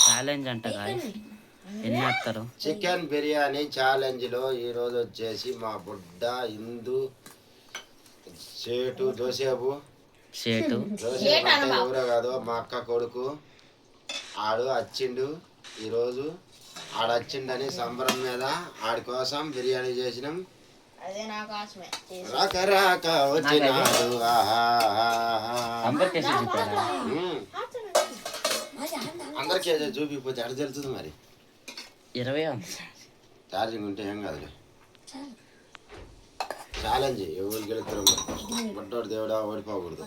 Challenge అంట guys, ఎన్ని వస్తారు? చికెన్ బిర్యానీ ఛాలెంజ్ లో ఈ రోజు వచ్చేసి మా బుడ్డ ఇందు సేటు జోసేపు అంటే ఎవరో కాదు మా అక్క కొడుకు ఆడు వచ్చిండు ఈరోజు. ఆడు వచ్చిండని సంబరం మీద ఆడి కోసం బిర్యానీ చేసినాం. రాక రాక వచ్చినాడు అందరికీ చూపిపోతే అడ తెలుస్తుంది మరి. 20 ఛార్జింగ్ ఉంటే ఏం కాదులే. ఛాలెంజ్ ఎవరు గెలుస్తారు బుడ్డోడు దేవుడా ఓడిపోకూడదు,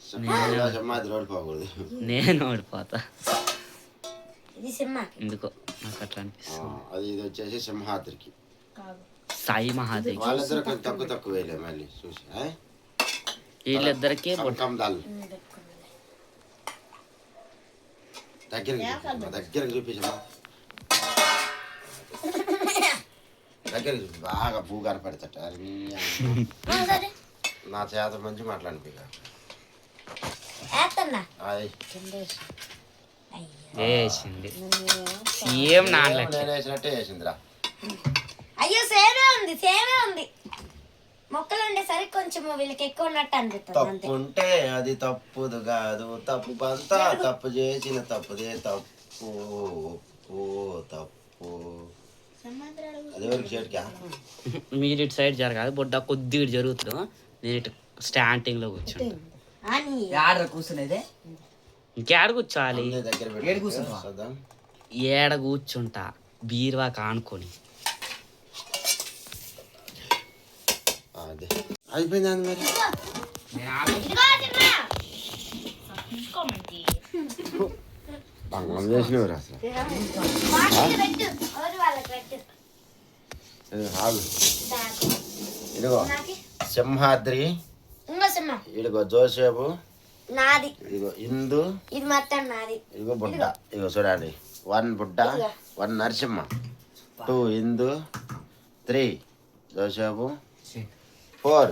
సింహాద్రి ఓడిపోకూడదు. నేను ఓడిపోతా ఎందుకో నాకు అట్లా అనిపిస్తుంది. అది ఇది వచ్చేసి సింహాద్రికి, సాయి మహాదేవ్. వాళ్ళిద్దరు కొంచెం తక్కువ వేయలే మళ్ళీ చూసి వీళ్ళిద్దరికి దగ్గర చూపించమ్మా, దగ్గర చూపి బాగా భూ కనపడతట. నా చేత మంచి మాట్లాడిపి వేసింది సేమ్ వేసినట్టే వేసిందిరా. అయ్యో సేమే ఉంది, సేమే ఉంది. మొక్కలు ఉండేసరికి కొంచెం వీళ్ళకి ఎక్కువ ఉన్నట్టు అనిపిస్తుంది. తప్పు ఉంటే అది తప్పుదు కాదు, తప్పు అంతా తప్పు చేసిన తప్పుదే తప్పు. తప్పు మీరు ఇటు సైడ్ జరగాలి, బొడ్డ కొద్దిగా జరుగుతుంది. నేను ఇటు స్టాండింగ్ లో కూర్చుంటా. కూర్చునేదే ఇంకేడ కూర్చోవాలి? ఏడ కూర్చుంటా బీరువా కానుకొని. అయిపోయింది మరి. చేసినవారు అసలు ఇదిగో సింహాద్రి, ఇదిగో జోసేపు, నాది ఇదిగో ఇందు, ఇది మొత్తం నాది. ఇదిగో బుడ్డ, ఇదిగో చూడండి 1 బుడ్డ, 1 నరసింహ, 2 ఇందు, 3 జోసేపు, 4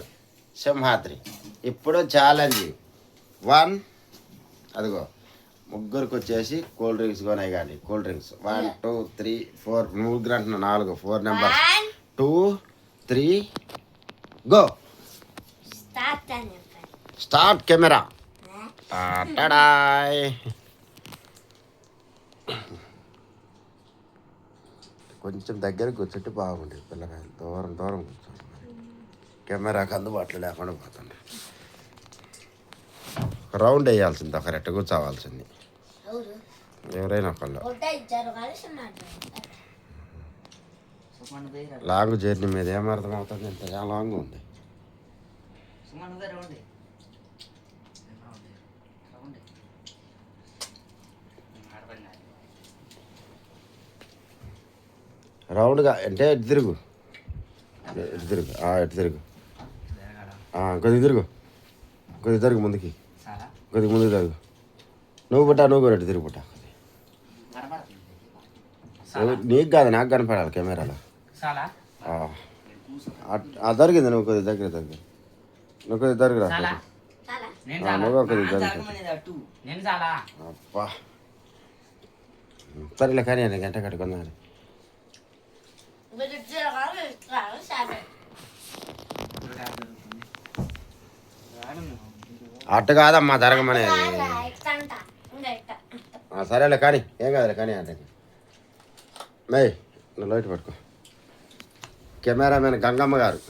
సింహాద్రి. ఇప్పుడు ఛాలెంజ్ 1 అదిగో ముగ్గురికి వచ్చేసి కూల్ డ్రింక్స్ కొనాయి కానీ కూల్ డ్రింక్స్ 1 2 3 4 ముగ్గురు అంటున్నా 4 4 నెంబర్ 2 3 గో. Start camera. కొంచెం దగ్గర కూర్చుంటే బాగుండేది, పిల్లకాయలు దూరం దూరం కూర్చోండి, కెమెరాకి అందుబాటులో లేకుండా పోతుంది. రౌండ్ వేయాల్సింది, ఒక రెట్ట కూర్చోవాల్సింది ఎవరైనా ఒకళ్ళు. లాంగ్ జర్నీ మీద ఏం అర్థం అవుతుంది, ఇంత లాంగ్ ఉంది. రౌండ్గా అంటే ఎటు తిరుగు, ఎటు తిరుగు, ఎటు తిరుగు, కొద్దిగా తిరుగు, కొద్దిగా తిరుగు ముందుకి, కొద్దిగా ముందుకు తిరుగు. నువ్వు పుట్టా, నువ్వు కూడా ఎటు తిరుగు పుట్టా. నీకు కాదు, నాకు కనపడాలి కెమెరాలో. జరిగింది, నువ్వు కొద్దిగా దగ్గర దగ్గర, నువ్వు కొద్దిగా దగ్గర, నువ్వు కొద్దిగా దగ్గర. అబ్బా సరేలే కానీ గంట కట్టుకున్నాను. అట్టు కాదమ్మా జరగమనేది. సరేలే కానీ ఏం కాదులే కానీ అంటే మే నువ్వు లైట్ పట్టుకో. కెమెరామెన్ గంగమ్మ గారు.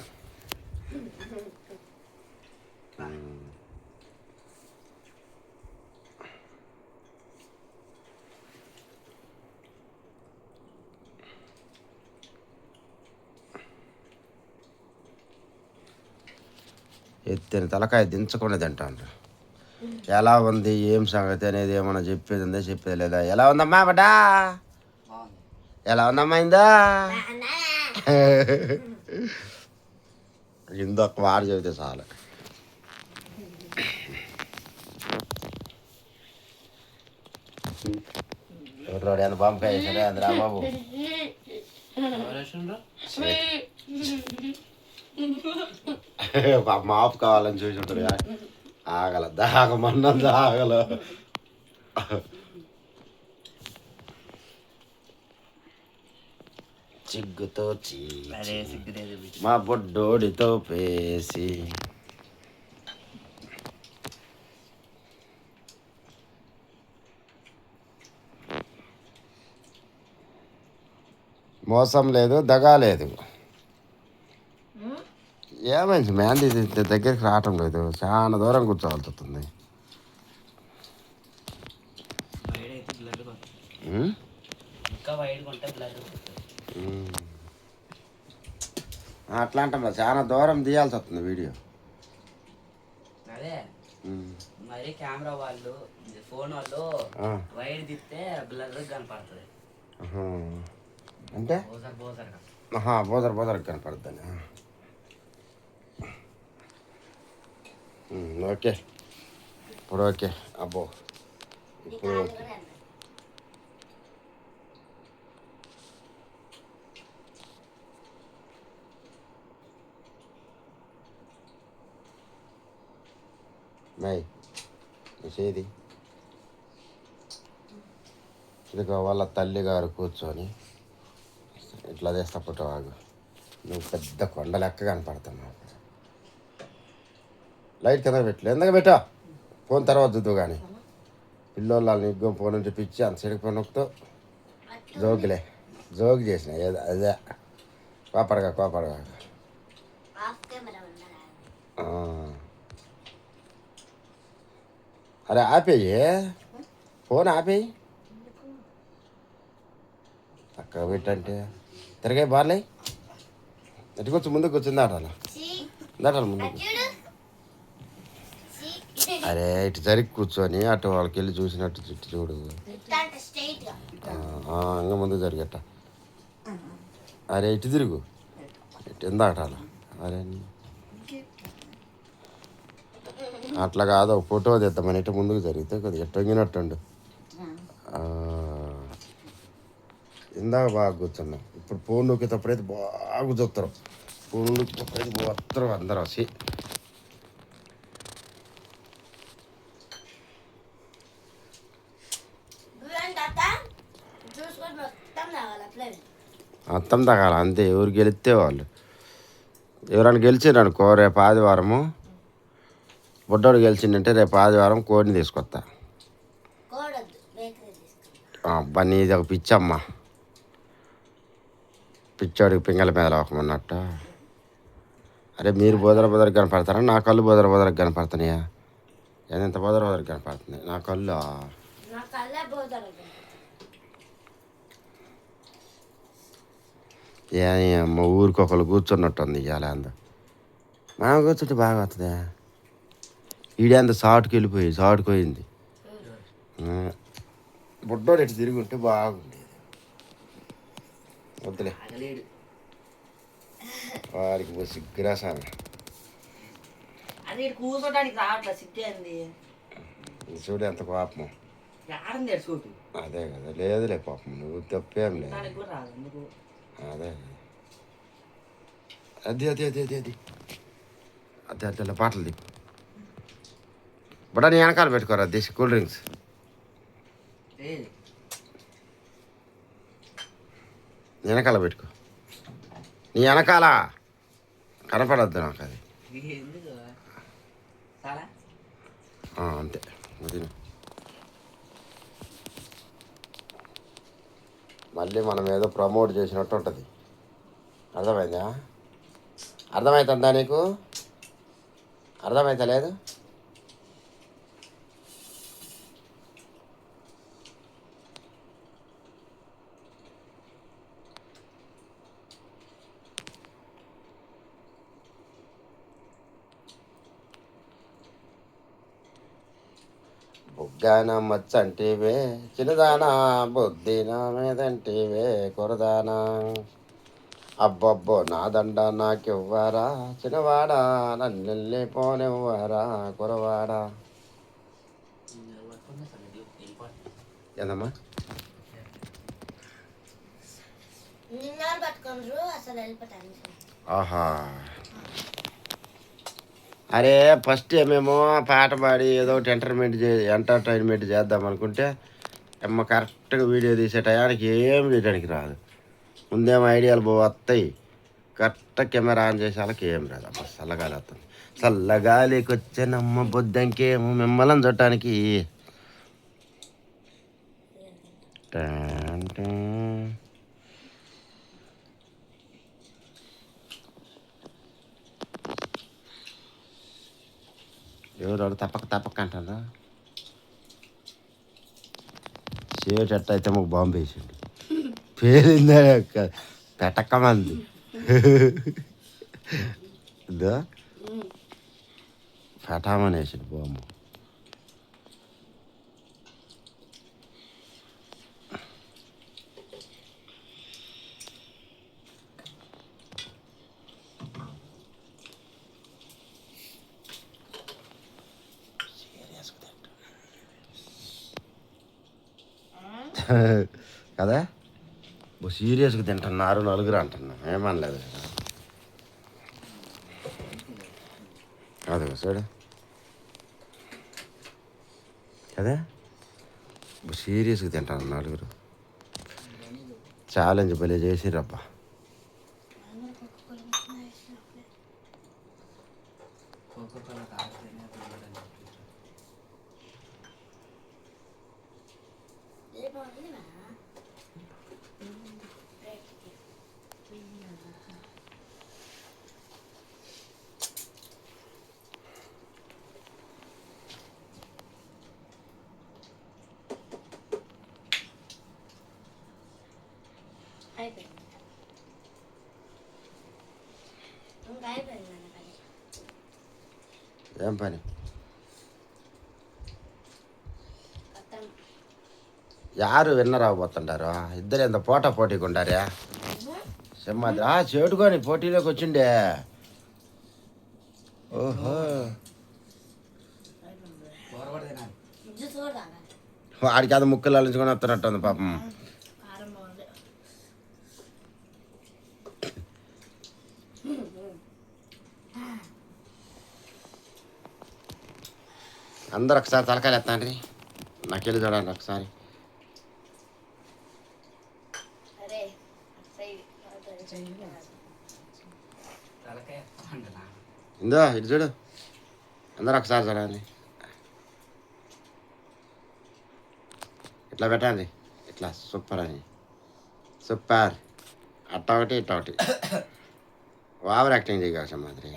ఎత్తిన తలకాయ దించకుండా తింటాను. ఎలా ఉంది ఏం సంగతి అనేది ఏమన్నా చెప్పేది ఉందా, చెప్పేది లేదా? ఎలా ఉందమ్మా బడ్డా, ఎలా ఉందమ్మా ఇందా? ఇందొక వారు చెబితే చాలు. ఎవరు ఎంత పంపకాయ వేసాడే అందరా బాబు. మాపు కావాలని చూసి ఉంటారు. ఆగల దాగమన్నది ఆగల. చిగ్గుతో మా బొడ్డోడితో పేసి మోసం లేదు, దగా లేదు. ఏమైంది మ్యాండీ దగ్గరికి రావటం లేదు, చాలా దూరం కూర్చోవాల్సి వస్తుంది. అట్లా అంటాం, చాలా దూరం తీయాల్సి వస్తుంది వీడియో. అదే మరి కెమెరా వాళ్ళు ఫోన్ వాళ్ళు వైడ్ తిప్పితే బ్లర్ కనపడుతుంది. అంటే బోజర్ బోజర్ కనపడుతుంది. ఓకే ఇప్పుడు ఓకే. అబ్బో ఇప్పుడు ఓకే. మై చేది ఇదిగో వాళ్ళ తల్లి గారు కూర్చొని ఇట్లా చేస్తా పుట్ట వాగు. నువ్వు పెద్ద కొండ లెక్క కనపడుతున్నావు. లైట్ కింద పెట్టలే, ఎందుకు పెట్టా ఫోన్ తర్వాత చూద్దు. కానీ పిల్లోళ్ళు నిగ్గం ఫోన్ నుంచి పిచ్చి అంత సైడ్కి ఫోన్ నొక్కుతూ జోగి చేసిన అదే కోపడగా. అరే ఆపేయి, ఫోన్ ఆపేయి. అక్కడ పెట్టంటే తిరగాయి బార్లే. ఎటు కూర్చో, ముందుకు కూర్చుంది ఆటాల ముందుకు. అరే ఇటు జరిగి కూర్చొని అటు వాళ్ళకి వెళ్ళి చూసినట్టు చుట్టూ చూడు. ఇంకా ముందుకు జరిగేట. అరే ఇటు తిరుగు, ఇటు ఎందాటాల. అరే అట్లా కాదు, ఒక ఫోటో తెద్దామని ఇటు ముందుకు జరిగితే కొద్దిగా ఎట్టొంగినట్టుండు. ఇందాక బాగా కూర్చున్నాం. ఇప్పుడు ఫోన్ నొక్కేటప్పుడైతే బాగా చూస్తారు. ఫోన్ నొక్కేటప్పుడైతే పోతారు అందరూ వచ్చి. మొత్తం తగాల అంతే. ఎవరు గెలిస్తే వాళ్ళు. ఎవరైనా గెలిచిండ్రు అనుకో, రేపు ఆదివారము బుడ్డోడు గెలిచిందంటే రేపు ఆదివారం కోడిని తీసుకొస్తా. అబ్బా నీది ఒక పిచ్చమ్మ, పిచ్చోడికి పింగళ మీద లోకమన్నట్టు. అరే మీరు బోదరకు కనపడతారా? నా కళ్ళు బోదరకు కనపడుతున్నాయా? ఎంత బోదరకు కనపడుతున్నాయి నా కళ్ళు. ఏ అమ్మ ఊరికి ఒకళ్ళు కూర్చున్నట్టుంది ఇవాళ. అందు మనం కూర్చుంటే బాగా వస్తుందా? ఈడంత షార్ట్కి వెళ్ళిపోయి షార్ట్కి పోయింది. బుడ్డోడు ఎటు తిరిగి ఉంటే బాగుండేది. వద్దులే వాడికి సిగ్గురా సార్. కూర్చోడానికి రావట్లేదు, సిగ్గేంది చూడు ఎంత పాపం. అదే కదా, లేదులే పాపం, నువ్వు తప్పేం లేదు. అదే అది అది అది అది అది అదే అదే పాటలు దిగు. బడా నీ వెనకాల పెట్టుకోరా దేశీ కూల్ డ్రింక్స్. వెనకాల పెట్టుకో, నీ వెనకాల కనపడద్దు నాకు అది. అంతే అది. మళ్ళీ మనం ఏదో ప్రమోట్ చేసినట్టు ఉంటుంది. అర్థమైందా? అర్థమవుతుందా నీకు? అర్థమైతే లేదు. బుగ్గాన మచ్చంటివే చిన్నదానా, బుద్ధిన మీదంటివే కొరదానా. అబ్బబ్బో నా దండ నాకివ్వరా చిన్నవాడా, నన్నెళ్ళి పోనివ్వరా కురవాడా. ఏందమ్మా? ఆహా అరే ఫస్ట్ మేము పాట పాడి ఏదో ఒకటి ఎంటర్టైన్మెంట్ చేద్దాం అనుకుంటే అమ్మ కరెక్ట్గా వీడియో తీసే టయానికి ఏం చేయడానికి రాదు. ముందేమో ఐడియాలు వస్తాయి, కరెక్ట్ కెమెరా ఆన్ చేసే వాళ్ళకి ఏం రాదు. అబ్బా చల్లగాలి వస్తుంది, చల్లగాలికి వచ్చానమ్మ బొద్దంకేమో మిమ్మల్ని చూడటానికి. ఎవరు తప్పక అంటారా చేటట్టు అయితే మాకు బాంబు వేసిండు, పేరిందా పెట్టకమంది ఇదో పెట్టమని వేసిండు బాంబు. కదా సీరియస్గా తింటున్నారు నలుగురు అంటున్నా, ఏమనలేదు కదా. అదే చూడు కదా సీరియస్గా తింటాను నలుగురు. ఛాలెంజ్ భలే చేసిరబ్బా. ఏం పని యారు విన్నర్ అవ్వబోతుంటారు ఇద్దరు, ఎంత పోటీగా ఉండారా సింహాద్రి. చేటుకొని పోటీలోకి వచ్చిండే. ఓహో వాడికి అది ముక్కలు అలించుకొని వస్తున్నట్టు ఉంది పాపం. అందరు ఒకసారి తలకాయలు ఎత్తండి, నాకెళ్ళి చూడండి ఒకసారి. ఇందో ఇటు చూడు, అందరు ఒకసారి చూడండి. ఇట్లా పెట్టండి, ఇట్లా సూపర్ అని, సూపర్. అట్ట ఒకటి ఇట్ట ఒకటి ఓవర్ యాక్టింగ్ చేయగల మాదిరి.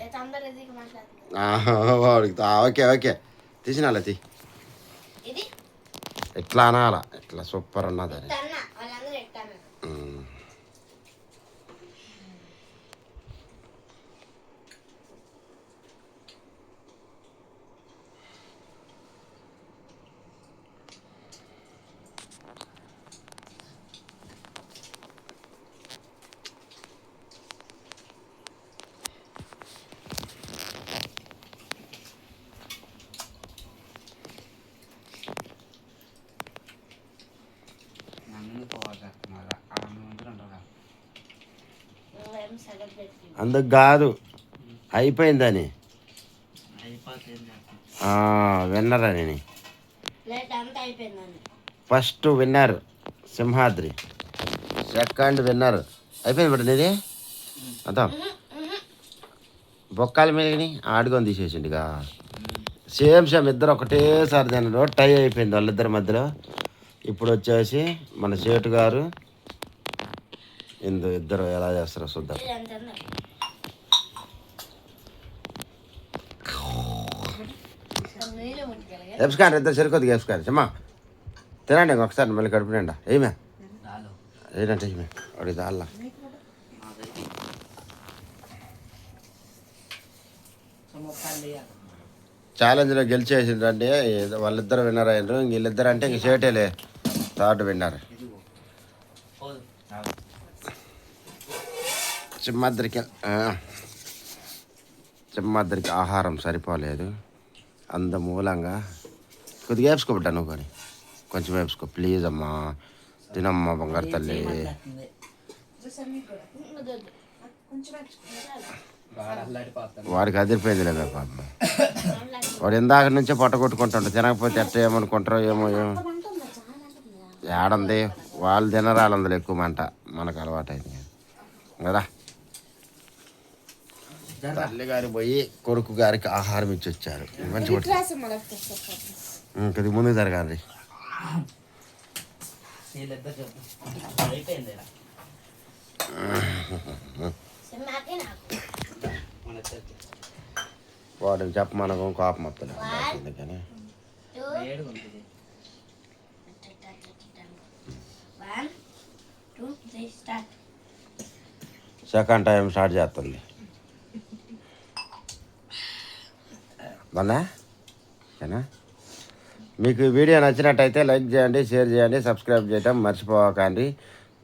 ఓకే ఓకే తీసినాలా తీ, ఎట్లా అనాలా, ఎట్లా సూపర్ అన్నది. అందుకు కాదు అయిపోయిందని విన్నర్ అని. First winner Simhadri, second winner అయిపోయింది బట్ నీది అంతా బొక్కాల మీద ఆడుకొని తీసేసిండుగా. సేమ్ ఇద్దరు ఒకటేసారి తిన్నారు, టై అయిపోయింది వాళ్ళిద్దరి మధ్యలో. ఇప్పుడు వచ్చేసి మన చేటు గారు ఇద్దరు ఎలా చేస్తారో చూద్దాం. ఎప్స్కాన్ ఇద్దరు సరికొద్దిగా ఎప్స్కాన్ చెమ్మా తినండి ఒకసారి మళ్ళీ కడుపునండి. ఏమే ఏంటంటే ఏమే అడిగి దాల్లా ఛాలెంజ్లో గెలిచేసిండ్రండి వాళ్ళిద్దరు విన్నర్ అయినరు. వీళ్ళిద్దరు అంటే ఇంక చేటేలే థర్డ్ విన్నర్. సింహాద్రికి ఆహారం సరిపోలేదు, అంత మూలంగా కొద్దిగా వేసుకోబడ్డా నువ్వు కానీ కొంచెం వేసుకో ప్లీజ్ అమ్మా, తినమ్మా బంగారు తల్లి. వాడికి అదిరిపోయింది లేదా పాపం. వాడు ఇందాక నుంచే పొట్ట కొట్టుకుంటాడు. తినకపోతే ఎట్ట ఏమనుకుంటారో ఏమో ఏడంది. వాళ్ళు తినరాలు అందులో ఎక్కువ మంట, మనకు అలవాటు అయింది కదా. తల్లి గారు పోయి కొడుకు గారికి ఆహారం ఇచ్చి వచ్చారు. మంచి కొద్ది ముందుకు జరగాలి. వాడిని చెప్పమనకు కోపం వస్తుంది అందుకని. సెకండ్ టైం స్టార్ట్ చేస్తుంది. ఓకేనా? మీకు వీడియో నచ్చినట్టయితే లైక్ చేయండి, షేర్ చేయండి, సబ్స్క్రైబ్ చేయటం మర్చిపోకండి.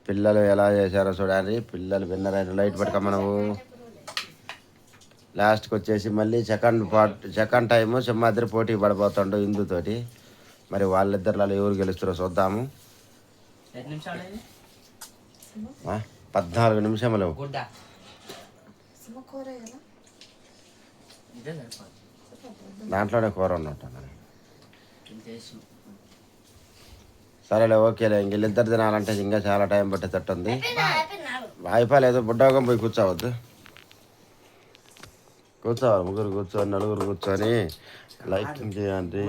పిల్లలు ఎలా చేశారో చూడండి. పిల్లలు విన్నరైన లైట్ పట్టుకోమ నువ్వు. లాస్ట్కి వచ్చేసి మళ్ళీ సెకండ్ టైము సింహాద్రి పోటీ పడిపోతాడు హిందూతోటి. మరి వాళ్ళిద్దరిలో ఎవరు గెలుస్తారో చూద్దాము. 14 నిమిషములు. దాంట్లోనే కూర ఉన్నట్టు. సరేలే, ఓకేలే. ఇంక వీళ్ళిద్దరు తినాలంటే ఇంకా చాలా టైం పట్టేటట్టుంది. అయిపోలేదు. బుడ్డోగం పోయి కూర్చోవద్దు. కూర్చోవాలి. ముగ్గురు కూర్చొని, నలుగురు కూర్చొని లైకింగ్ చేయండి.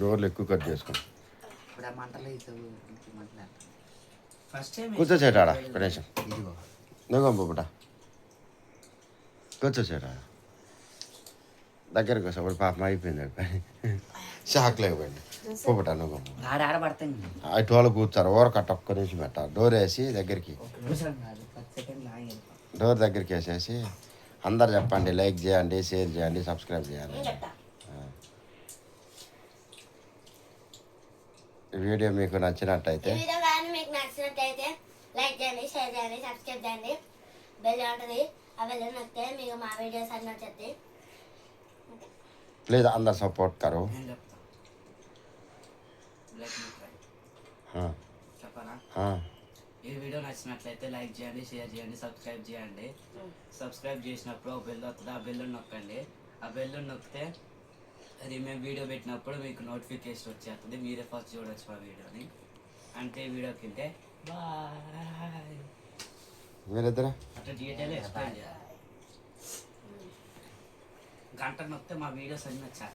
డోర్లు ఎక్కువ కట్ చేసుకోండి. కూర్చోసేటాడ గణేశం. నువ్వు బుడ్డ కూర్చోసేట దగ్గరికి వస్తా. ఇప్పుడు పాపం అయిపోయింది. షాక్ లేకపోయింది. పోబట నువ్వు అటు వాళ్ళు కూర్చారు. ఓరకట్ట ఒక్క నిమిషం పెట్ట. డోర్ వేసి దగ్గరికి, డోర్ దగ్గరికి వేసేసి అందరు చెప్పండి. లైక్ చేయండి, షేర్ చేయండి, సబ్స్క్రైబ్ చేయండి. ఈ వీడియో మీకు నచ్చినట్టయితే లైక్ చేయండి, షేర్ చేయండి, సబ్స్క్రైబ్ చేయండి. బెల్ ఉంటుంది. ఆ బెల్ నొక్కితే మీకు మా వీడియోస్ అన్నీ వచ్చేది. ప్లీజ్ అందరు సపోర్ట్ కరో. ఈ వీడియో నచ్చినట్లయితే లైక్ చేయండి, షేర్ చేయండి, సబ్స్క్రైబ్ చేయండి. సబ్స్క్రైబ్ చేసినప్పుడు బెల్ వస్తుంది. ఆ బెల్ నొక్కండి. ఆ బెల్ నొక్కితే అది మేము వీడియో పెట్టినప్పుడు మీకు నోటిఫికేషన్ వచ్చేస్తుంది. మీరే ఫస్ట్ చూడొచ్చు మా వీడియోని. అంటే వీడియోకి వెళ్తే బాయ్. మీరిద్దరా అట్లా డీటెయిల్ ఎక్స్ప్లెయిన్ చేయాలి. గంట నొక్కితే మా వీడియోస్ అన్నీ వచ్చాయి.